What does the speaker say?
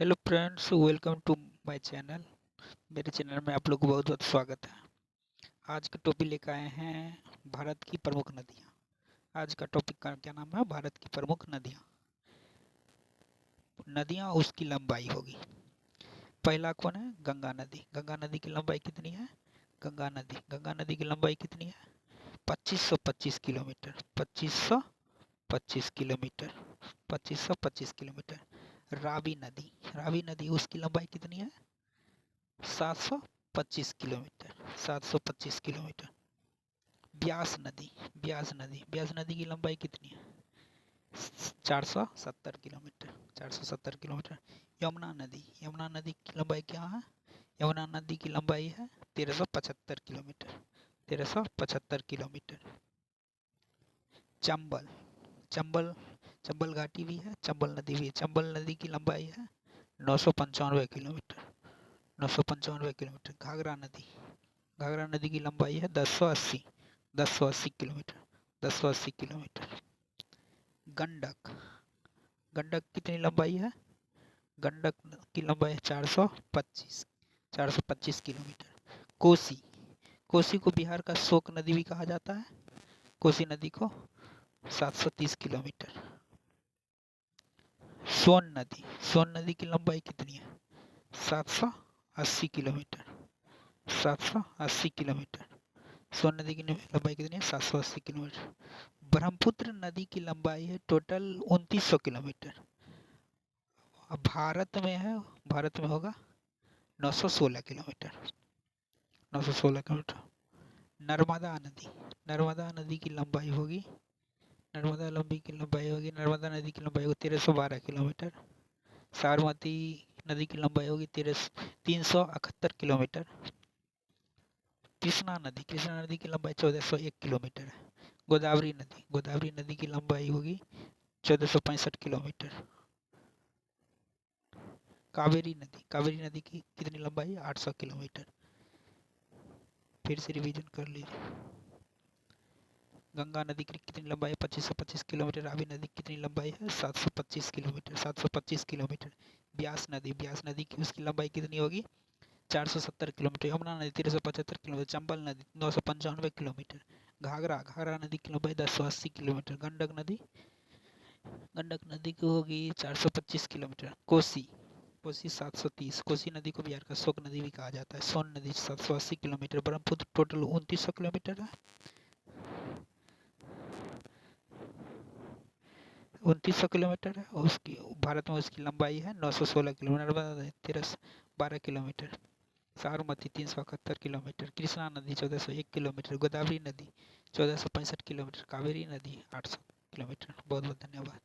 Hello friends, welcome to my channel. मेरे channel में आप लोग को बहुत बहुत स्वागत है। आज का टॉपिक लेकर आए हैं भारत की प्रमुख नदियाँ। आज का टॉपिक का क्या नाम है? भारत की प्रमुख नदियाँ। नदियाँ उसकी लंबाई होगी। पहला कौन है? गंगा नदी। गंगा नदी की लंबाई कितनी है? गंगा नदी की लंबाई कितनी है? 2525 किलोमीटर। 2525 किलोमीटर। 2525 किलोमीटर। रावी नदी उसकी लंबाई कितनी है? 725 किलोमीटर। 725 किलोमीटर। ब्यास नदी की लंबाई कितनी है? 470 किलोमीटर। 470 किलोमीटर। यमुना नदी की लंबाई क्या है? यमुना नदी की लंबाई है 1375 किलोमीटर। 1375 किलोमीटर। चंबल चंबल चंबल घाटी भी है, चंबल नदी भी है। चंबल नदी की लंबाई है 995 किलोमीटर। 995 किलोमीटर। घाघरा नदी की लंबाई है 1080 किलोमीटर। 1080 किलोमीटर। गंडक गंडक कितनी लंबाई है? गंडक की लंबाई है 425 किलोमीटर। कोसी कोसी को बिहार का शोक नदी भी कहा जाता है। कोसी नदी को 730 किलोमीटर। सोन नदी की लंबाई कितनी है? 780 किलोमीटर। 780 किलोमीटर। सोन नदी की लंबाई कितनी है? 780 किलोमीटर। ब्रह्मपुत्र नदी की लंबाई है टोटल 2900 किलोमीटर। अब भारत में होगा 916 किलोमीटर। 916 किलोमीटर। नर्मदा नदी की लंबाई होगी नर्मदा नदी की लंबाई होगी 1312 किलोमीटर। साबरमती नदी की लंबाई होगी 371 किलोमीटर। कृष्णा नदी की लंबाई 1401 किलोमीटर है। गोदावरी नदी की लंबाई होगी 1465 किलोमीटर। कावेरी नदी की कितनी लंबाई है? 800 किलोमीटर। फिर से रिवीजन कर लीजिए। गंगा नदी की कितनी लंबाई है? 2525 किलोमीटर। रावी नदी की कितनी लंबाई है? 725 किलोमीटर। 725 किलोमीटर। ब्यास नदी की उसकी लंबाई कितनी होगी? 470 किलोमीटर। यमुना नदी 1375 किलोमीटर। चंबल नदी 995 किलोमीटर। घाघरा नदी की लंबाई 1080 किलोमीटर। गंडक नदी की होगी 425 किलोमीटर। कोसी 730। कोसी नदी को बिहार का शोक नदी भी कहा जाता है। सोन नदी 780 किलोमीटर। ब्रह्मपुत्र टोटल 2900 किलोमीटर है। 2900 किलोमीटर है और उसकी भारत में उसकी लंबाई है 916 किलोमीटर। नर्मदा नदी 1312 किलोमीटर। साबरमती 371 किलोमीटर। कृष्णा नदी 1401 किलोमीटर। गोदावरी नदी 1465 किलोमीटर। कावेरी नदी 800 किलोमीटर। बहुत बहुत धन्यवाद।